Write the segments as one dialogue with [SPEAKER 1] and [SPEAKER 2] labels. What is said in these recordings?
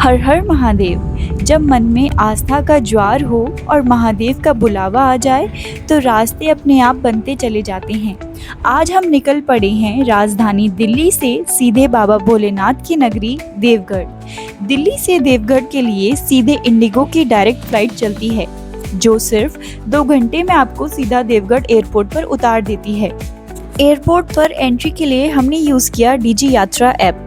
[SPEAKER 1] हर हर महादेव। जब मन में आस्था का ज्वार हो और महादेव का बुलावा आ जाए तो रास्ते अपने आप बनते चले जाते हैं। आज हम निकल पड़े हैं राजधानी दिल्ली से सीधे बाबा भोलेनाथ की नगरी देवगढ़। दिल्ली से देवगढ़ के लिए सीधे इंडिगो की डायरेक्ट फ्लाइट चलती है जो सिर्फ 2 घंटे में आपको सीधा देवगढ़ एयरपोर्ट पर उतार देती है। एयरपोर्ट पर एंट्री के लिए हमने यूज़ किया डीजी यात्रा ऐप।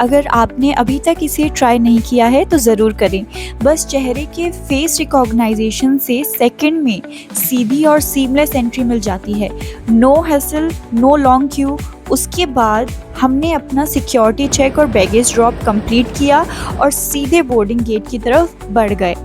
[SPEAKER 1] अगर आपने अभी तक इसे ट्राई नहीं किया है तो ज़रूर करें। बस चेहरे के फेस रिकॉग्नाइजेशन से सेकंड में सीधी और सीमलेस एंट्री मिल जाती है। No hassle, no long queue. उसके बाद हमने अपना सिक्योरिटी चेक और बैगेज ड्रॉप कंप्लीट किया और सीधे बोर्डिंग गेट की तरफ बढ़ गए।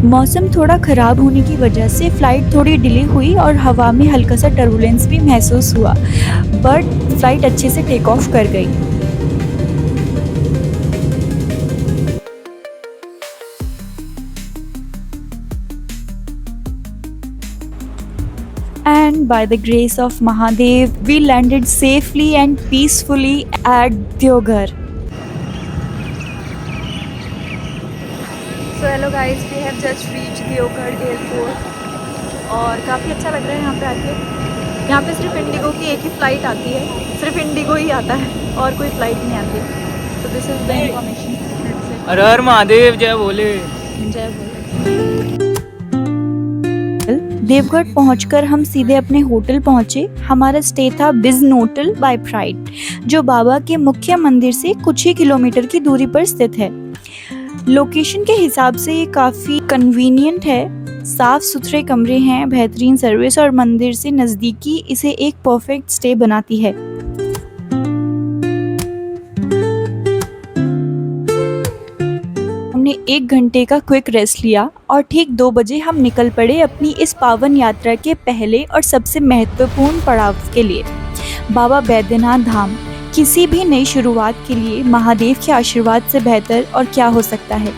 [SPEAKER 1] मौसम थोड़ा ख़राब होने की वजह से फ़्लाइट थोड़ी डिले हुई और हवा में हल्का सा टर्बुलेंस भी महसूस हुआ, बट फ़्लाइट अच्छे से टेक ऑफ कर गई। And by the grace of Mahadev, we landed safely and peacefully at Deoghar. So hello guys, we have just reached Deoghar airport और काफ़ी अच्छा लग रहा है यहाँ पे आके। यहाँ पे सिर्फ इंडिगो की एक ही फ़्लाइट आती है, सिर्फ इंडिगो ही आता है और कोई फ़्लाइट नहीं आती। So this is the information.
[SPEAKER 2] हर हर महादेव, जय भोले।
[SPEAKER 1] जय भोले। देवगढ़ पहुंचकर हम सीधे अपने होटल पहुंचे। हमारा स्टे था बिजनोटल बाय प्राइड, जो बाबा के मुख्य मंदिर से कुछ ही किलोमीटर की दूरी पर स्थित है। लोकेशन के हिसाब से ये काफ़ी कन्वीनियंट है। साफ सुथरे कमरे हैं, बेहतरीन सर्विस और मंदिर से नज़दीकी इसे एक परफेक्ट स्टे बनाती है। हमने 1 घंटे का क्विक रेस्ट लिया और ठीक 2 बजे हम निकल पड़े अपनी इस पावन यात्रा के पहले और सबसे महत्वपूर्ण पड़ाव के लिए, बाबा बैद्यनाथ धाम। किसी भी नई शुरुआत के लिए महादेव के आशीर्वाद से बेहतर और क्या हो सकता है।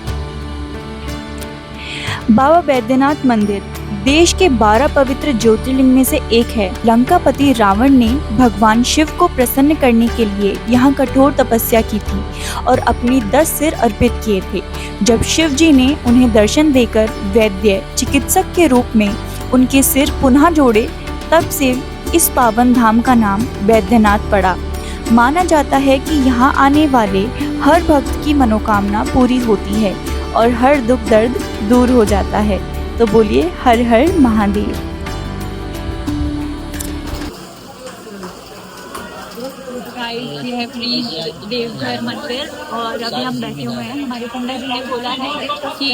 [SPEAKER 1] बाबा बैद्यनाथ मंदिर देश के 12 पवित्र ज्योतिर्लिंग में से एक है। लंकापति रावण ने भगवान शिव को प्रसन्न करने के लिए यहाँ कठोर तपस्या की थी और अपने 10 सिर अर्पित किए थे। जब शिव जी ने उन्हें दर्शन देकर वैद्य चिकित्सक के रूप में उनके सिर पुनः जोड़े, तब से इस पावन धाम का नाम बैद्यनाथ पड़ा। माना जाता है कि यहाँ आने वाले हर भक्त की मनोकामना पूरी होती है और हर दुख दर्द दूर हो जाता है। तो बोलिए Har Har Mahadev.
[SPEAKER 3] Guys, we have reached Deoghar मंदिर और अभी हम बैठे हुए हैं। हमारे पंडित जी ने बोला है कि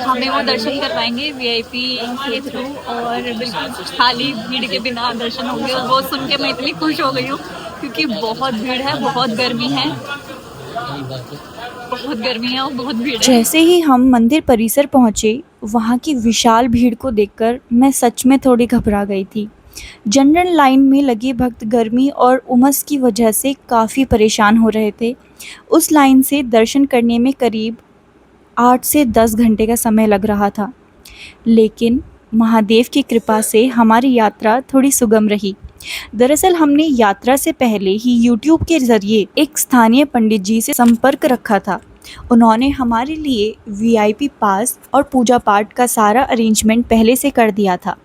[SPEAKER 3] हमें वो दर्शन करवाएंगे वीआईपी के थ्रू और बिल्कुल खाली भीड़ के बिना दर्शन होंगे। और वो सुन के मैं इतनी खुश हो गई हूँ क्योंकि बहुत भीड़ है, बहुत गर्मी है, बहुत गर्मी है और बहुत भीड़ है।
[SPEAKER 1] जैसे ही हम मंदिर परिसर पहुँचे, वहाँ की विशाल भीड़ को देखकर मैं सच में थोड़ी घबरा गई थी। जनरल लाइन में लगे भक्त गर्मी और उमस की वजह से काफ़ी परेशान हो रहे थे। उस लाइन से दर्शन करने में करीब 8 से 10 घंटे का समय लग रहा था, लेकिन महादेव की कृपा से हमारी यात्रा थोड़ी सुगम रही। दरअसल हमने यात्रा से पहले ही YouTube के ज़रिए एक स्थानीय पंडित जी से संपर्क रखा था। उन्होंने हमारे लिए VIP पास और पूजा पाठ का सारा अरेंजमेंट पहले से कर दिया था।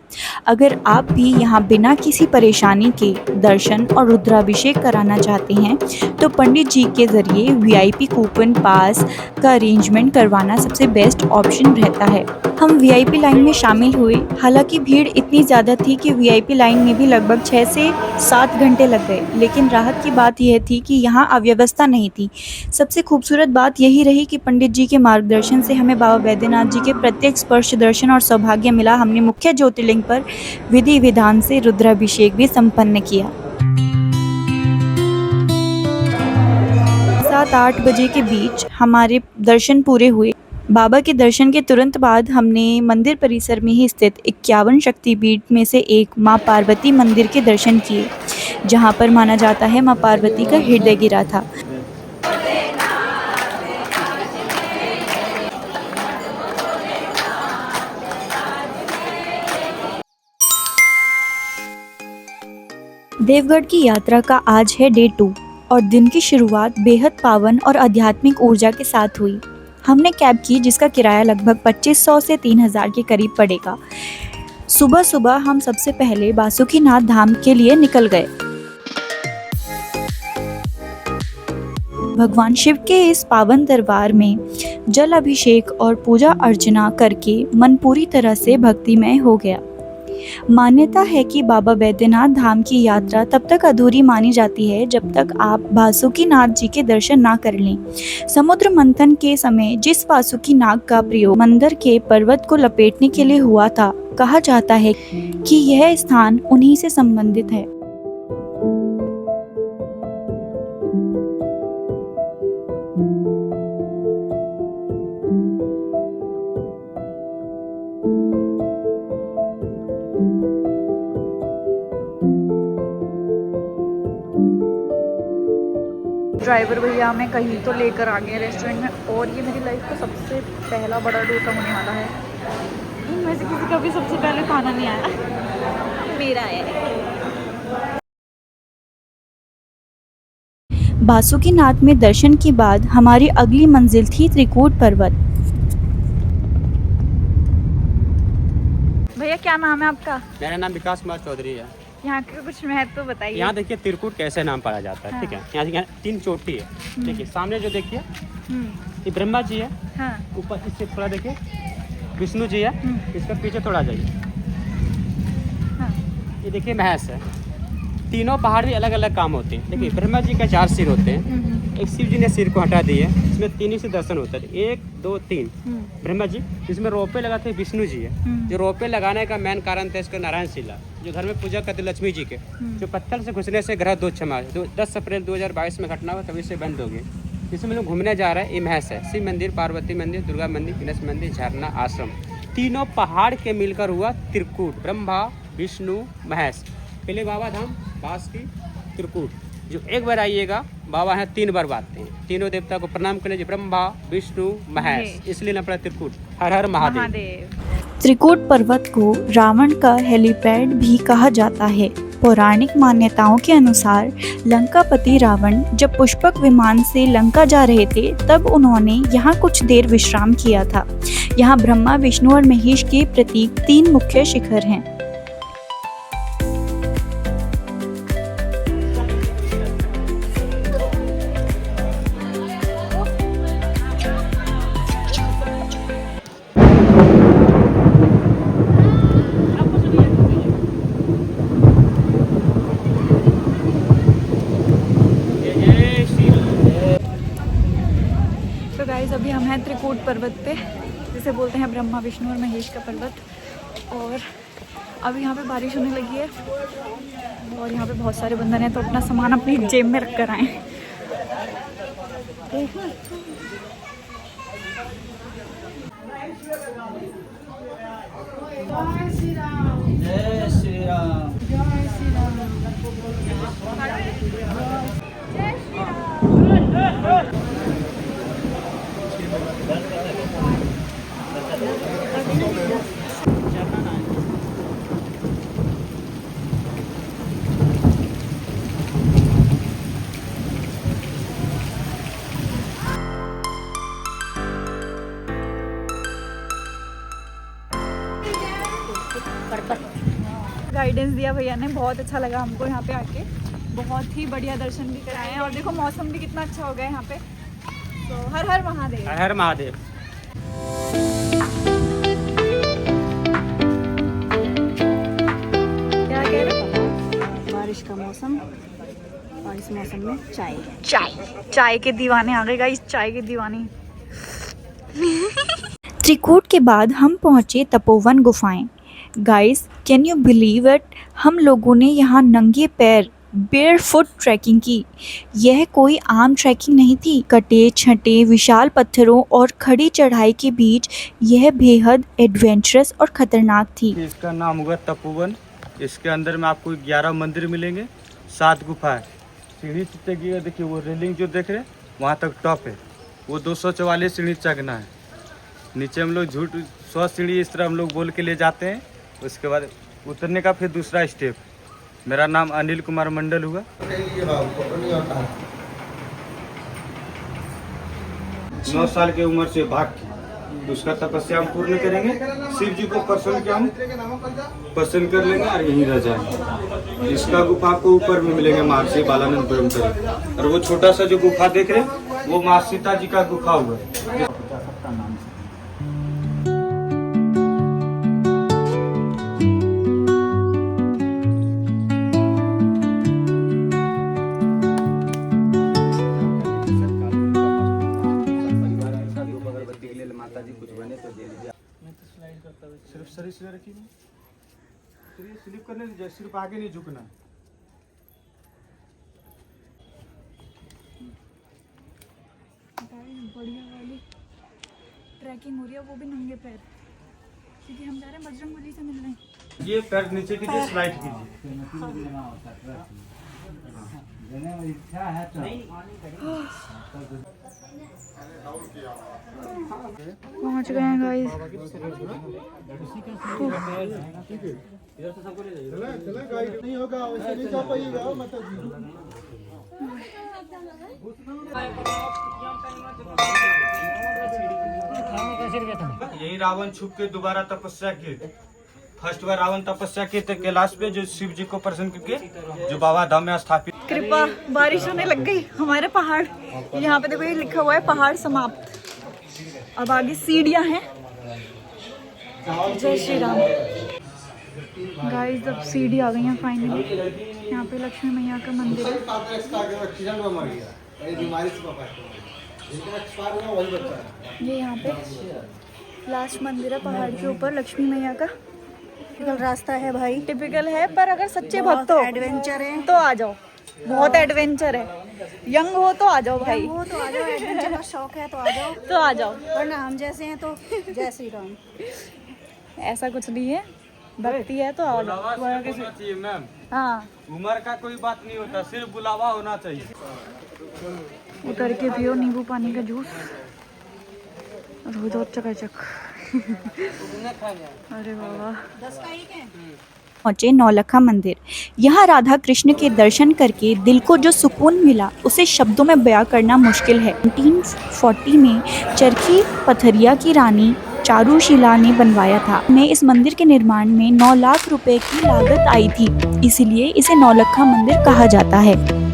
[SPEAKER 1] अगर आप भी यहाँ बिना किसी परेशानी के दर्शन और रुद्राभिषेक कराना चाहते हैं तो पंडित जी के ज़रिए VIP कूपन पास का अरेंजमेंट करवाना सबसे बेस्ट ऑप्शन रहता है। हम VIP लाइन में शामिल हुए। हालांकि भीड़ इतनी ज़्यादा थी कि VIP लाइन में भी लगभग 6 से 7 घंटे लग गए, लेकिन राहत की बात यह थी कि यहाँ अव्यवस्था नहीं थी। सबसे खूबसूरत बात यही रही कि पंडित जी के मार्गदर्शन से हमें बाबा बैद्यनाथ जी के प्रत्येक स्पर्श दर्शन और सौभाग्य मिला। हमने मुख्य ज्योतिर्लिंग पर विधि विधान से रुद्राभिषेक भी संपन्न किया। 7-8 बजे के बीच हमारे दर्शन पूरे हुए। बाबा के दर्शन के तुरंत बाद हमने मंदिर परिसर में ही स्थित 51 शक्तिपीठ में से एक मां पार्वती मंदिर के दर्शन किए, जहां पर माना जाता है मां पार्वती का हृदय गिरा था। देवगढ़ की यात्रा का आज है डे 2 और दिन की शुरुआत बेहद पावन और आध्यात्मिक ऊर्जा के साथ हुई। हमने कैब की जिसका किराया लगभग 2500 से 3000 के करीब पड़ेगा। सुबह सुबह हम सबसे पहले बासुकीनाथ धाम के लिए निकल गए। भगवान शिव के इस पावन दरबार में जल अभिषेक और पूजा अर्चना करके मन पूरी तरह से भक्तिमय हो गया। मान्यता है कि बाबा बैद्यनाथ धाम की यात्रा तब तक अधूरी मानी जाती है जब तक आप बासुकीनाथ जी के दर्शन ना कर लें। समुद्र मंथन के समय जिस वासुकी नाग का प्रयोग मंदिर के पर्वत को लपेटने के लिए हुआ था, कहा जाता है कि यह स्थान उन्हीं से संबंधित है। ड्राइवर भैया हमें कहीं तो लेकर आ गए रेस्टोरेंट में, और ये मेरी लाइफ का सबसे पहला बड़ा डोसा होने वाला है। इनमें से किसी का भी सबसे पहले खाना नहीं आया, मेरा है। बासुकीनाथ में दर्शन के बाद हमारी अगली मंजिल थी त्रिकूट पर्वत। भैया क्या नाम है आपका?
[SPEAKER 2] मेरा नाम विकास कुमार चौधरी है।
[SPEAKER 1] यहाँ के कुछ महत्व तो बताइए।
[SPEAKER 2] यहाँ देखिए त्रिकूट कैसे नाम पड़ा जाता है।
[SPEAKER 1] हाँ।
[SPEAKER 2] ठीक है, यहाँ 3 चोटी है। देखिए सामने जो देखिए ये ब्रह्मा जी है।
[SPEAKER 1] हाँ।
[SPEAKER 2] ऊपर इससे थोड़ा देखिए विष्णु जी है। इसका पीछे थोड़ा जाइए।
[SPEAKER 1] हाँ।
[SPEAKER 2] ये देखिए महेश है। तीनों पहाड़ भी अलग अलग काम होते हैं। देखिए ब्रह्मा जी का 4 सिर होते हैं। एक शिव जी ने सिर को हटा दिए, इसमें 3 ही से दर्शन होता है। 1 2 3 ब्रह्मा जी। इसमें रोपे लगाते हैं विष्णु जी है। जो रोपे लगाने का मेन कारण था इसका नारायण शिला, जो घर में पूजा करते लक्ष्मी जी के, जो पत्थर से घुसने से ग्रह दोष क्षमा 10 अप्रैल 2022 में घटना हुआ, तभी से बंद हो गए। जिसमें लोग घूमने जा रहे हैं, ये महेश है। शिव मंदिर, पार्वती मंदिर, दुर्गा मंदिर, गणेश मंदिर, झरना, आश्रम, तीनों पहाड़ के मिलकर हुआ त्रिकूट। ब्रह्मा विष्णु महेश। पहले बाबा धाम बास की त्रिकूट। जो एक बार आइएगा, बाबा हैं 3 बार बात हैं। तीनों देवता को प्रणाम कर लीजिए, ब्रह्मा विष्णु महेश, इसलिए नाम पड़ा त्रिकूट। हर हर महादेव। त्रिकूट पर्वत को रावण का हेलीपैड भी कहा जाता है। पौराणिक मान्यताओं के अनुसार लंकापति रावण जब पुष्पक विमान से लंका जा रहे थे, तब उन्होंने यहाँ कुछ देर विश्राम किया था। यहाँ ब्रह्मा विष्णु और महेश के प्रतीक 3 मुख्य शिखर हैं। तो गाइस अभी हम हैं त्रिकूट पर्वत पे, जिसे बोलते हैं ब्रह्मा विष्णु और महेश का पर्वत। और अभी यहाँ पे बारिश होने लगी है और यहाँ पे बहुत सारे बंदर हैं, तो अपना सामान अपनी जेब में रख कर आए। जय श्री राम, जय श्री राम, जय श्री राम, जय श्री राम। गाइडेंस दिया भैया ने, बहुत अच्छा लगा हमको यहाँ पे आके। बहुत ही बढ़िया दर्शन भी कराए हैं और देखो मौसम भी कितना अच्छा हो गया है यहाँ पे। तो हर हर महादेव। हर हर महादेव।
[SPEAKER 1] क्या कह रहे हो?
[SPEAKER 4] बारिश का मौसम और इस मौसम में चाय
[SPEAKER 1] चाय के दीवाने आ गए गाइस, चाय के दीवाने। त्रिकूट के बाद हम पहुँचे तपोवन गुफाएं। Guys can you believe it, हम लोगों ने यहाँ नंगे पैर बेयरफुट ट्रैकिंग की। यह कोई आम ट्रैकिंग नहीं थी। कटे छंटे विशाल पत्थरों और खड़ी चढ़ाई के बीच यह बेहद एडवेंचरस और खतरनाक थी।
[SPEAKER 5] इसका नाम हुआ तपोवन। इसके अंदर में आपको 11 मंदिर मिलेंगे, 7 गुफा है। सीढ़ी से चढ़िएगा, देखिए वो रेलिंग जो देख रहे हैं वहाँ तक टॉप है, वो 244 सीढ़ी चढ़ना है। नीचे हम लोग 100 सीढ़ी इस तरह हम लोग बोल के ले जाते हैं। उसके बाद उतरने का फिर दूसरा स्टेप। मेरा नाम अनिल कुमार मंडल हुआ। 9 साल की उम्र से भाग की, उसका तपस्या हम पूर्ण करेंगे। शिव जी को प्रसन्न कर लेंगे और यहीं रह जाएंगे। इसका गुफा आपको ऊपर में मिलेंगे, महर्षि बालानंद ब्रह्मचारी। और वो छोटा सा जो गुफा देख रहे हैं वो माँ सीता जी का गुफा हुआ है। सिर्फ शरीर से रखिए, स्लिप करने दीजिए, सिर्फ आगे नहीं झुकना।
[SPEAKER 1] बढ़िया वाली ट्रैकिंग हो रही है, वो भी नंगे पैर, क्योंकि हम जा रहे हैं बजरंगबली से मिलने।
[SPEAKER 5] ये पैर नीचे कीजिए, स्लाइड कीजिए।
[SPEAKER 1] पहुंच गए हैं गाइस।
[SPEAKER 5] नहीं होगा वैसे नहीं जा पाइएगा, यही रावण छुप के दोबारा तपस्या किए थे। फर्स्ट बार रावण तपस्या किए थे कैलाश पे, जो शिव जी को प्रसन्न करके जो बाबा धाम में स्थापित।
[SPEAKER 1] कृपा बारिश होने लग गई। हमारे पहाड़ यहाँ पे देखो, ये लिखा हुआ है पहाड़ समाप्त। अब आगे सीढ़ियाँ हैं। जय श्री राम। गाइस अब सीढ़ी आ गई हैं फाइनली। यहाँ पे लक्ष्मी मैया का मंदिर है। ये यहाँ पे लास्ट मंदिर है पहाड़ के ऊपर, लक्ष्मी मैया का।
[SPEAKER 4] टिपिकल रास्ता है भाई,
[SPEAKER 1] टिपिकल है, पर अगर सच्चे भक्त हो,
[SPEAKER 4] एडवेंचर है
[SPEAKER 1] तो आ जाओ। बहुत एडवेंचर है। यंग हो तो आ जाओ भाई,
[SPEAKER 4] वो तो आ जाओ, एडवेंचर का शौक है तो आ जाओ,
[SPEAKER 1] तो आ जाओ।
[SPEAKER 4] वरना हम जैसे हैं तो जय श्री राम।
[SPEAKER 1] ऐसा कुछ नहीं है, भक्ति है तो आ जाओ।
[SPEAKER 5] बुलावा से होना चाहिए मैम,
[SPEAKER 1] हाँ,
[SPEAKER 5] उम्र का कोई बात नहीं होता, सिर्फ बुलावा होना चाहिए।
[SPEAKER 1] उतर के पियो नींबू पानी का जूस और हो जाओ चकाचक। अरे बाबा। पहुंचे नौलखा मंदिर। यहाँ राधा कृष्ण के दर्शन करके दिल को जो सुकून मिला उसे शब्दों में बयां करना मुश्किल है। 1940 में चरखी पथरिया की रानी चारुशिला ने बनवाया था। में इस मंदिर के निर्माण में 9 लाख रुपए की लागत आई थी, इसलिए इसे नौलखा मंदिर कहा जाता है।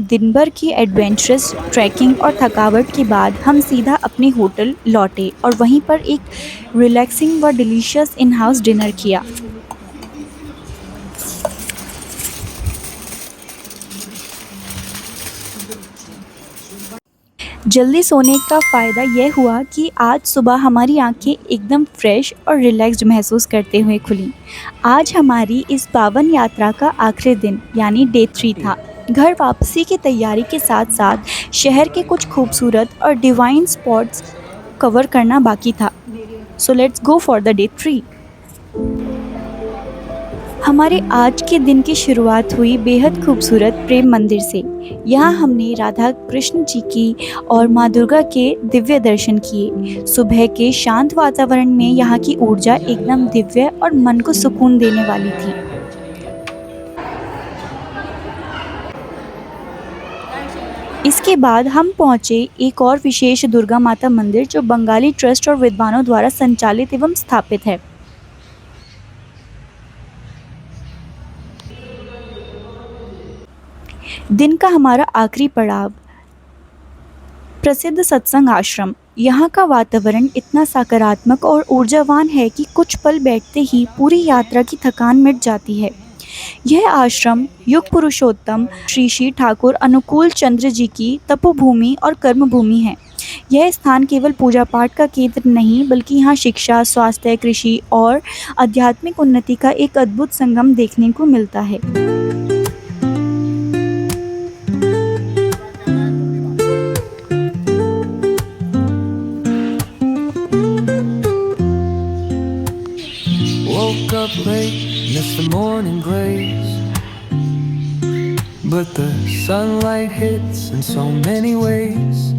[SPEAKER 1] दिन भर की एडवेंचरस ट्रैकिंग और थकावट के बाद हम सीधा अपने होटल लौटे और वहीं पर एक रिलैक्सिंग व डिलीशियस इन हाउस डिनर किया। जल्दी सोने का फ़ायदा यह हुआ कि आज सुबह हमारी आंखें एकदम फ्रेश और रिलैक्स्ड महसूस करते हुए खुली। आज हमारी इस पावन यात्रा का आखिरी दिन यानी डे 3 था। घर वापसी की तैयारी के साथ साथ शहर के कुछ खूबसूरत और डिवाइन स्पॉट्स कवर करना बाकी था। So let's go for the day 3। हमारे आज के दिन की शुरुआत हुई बेहद खूबसूरत प्रेम मंदिर से। यहाँ हमने राधा कृष्ण जी की और माँ दुर्गा के दिव्य दर्शन किए। सुबह के शांत वातावरण में यहाँ की ऊर्जा एकदम दिव्य और मन को सुकून देने वाली थी। इसके बाद हम पहुँचे एक और विशेष दुर्गा माता मंदिर जो बंगाली ट्रस्ट और विद्वानों द्वारा संचालित एवं स्थापित है। दिन का हमारा आखिरी पड़ाव, प्रसिद्ध सत्संग आश्रम। यहाँ का वातावरण इतना सकारात्मक और ऊर्जावान है कि कुछ पल बैठते ही पूरी यात्रा की थकान मिट जाती है। यह आश्रम युग पुरुषोत्तम श्री श्री ठाकुर अनुकूल चंद्र जी की तपोभूमि और कर्मभूमि है। यह स्थान केवल पूजा पाठ का केंद्र नहीं, बल्कि यहाँ शिक्षा, स्वास्थ्य, कृषि और आध्यात्मिक उन्नति का एक अद्भुत संगम देखने को मिलता है।
[SPEAKER 6] Woke up late, missed the morning grace, but the sunlight hits in so many ways.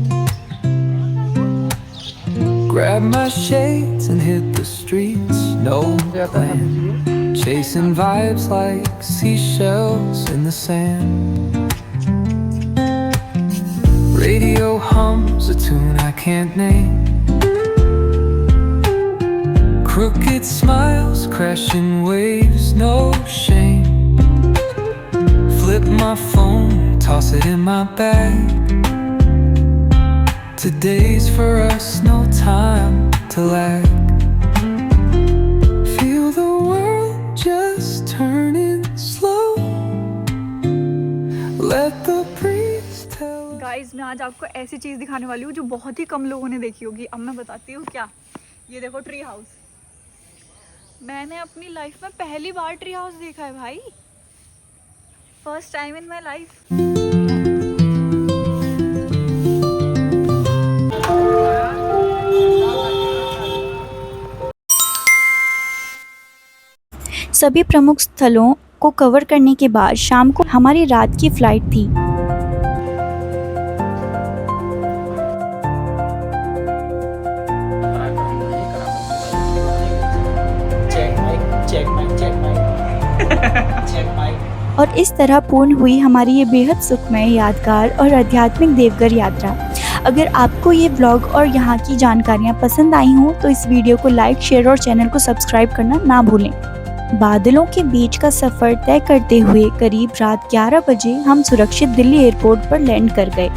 [SPEAKER 6] Grabbed my shades and hit the streets, no plan, chasing vibes like seashells in the sand. Radio hums a tune I can't name, crooked smiles, crashing waves, no shame. Flip my phone, toss it in my bag. Today's for us, no time to lag. Feel the world just turning slow. Let the breeze tell.
[SPEAKER 3] Guys मैं आज आपको ऐसी चीज़ दिखाने वाली हूँ जो बहुत ही कम लोगों ने देखी होगी। अब मैं बताती हूँ क्या। ये देखो ट्री हाउस। मैंने अपनी लाइफ में पहली बार ट्री हाउस देखा है भाई, first time in my life.
[SPEAKER 1] सभी प्रमुख स्थलों को कवर करने के बाद शाम को हमारी रात की फ्लाइट थी। और इस तरह पूर्ण हुई हमारी ये बेहद सुखमय, यादगार और आध्यात्मिक देवघर यात्रा। अगर आपको ये व्लॉग और यहाँ की जानकारियाँ पसंद आई हों तो इस वीडियो को लाइक, शेयर और चैनल को सब्सक्राइब करना ना भूलें। बादलों के बीच का सफ़र तय करते हुए करीब रात 11 बजे हम सुरक्षित दिल्ली एयरपोर्ट पर लैंड कर गए।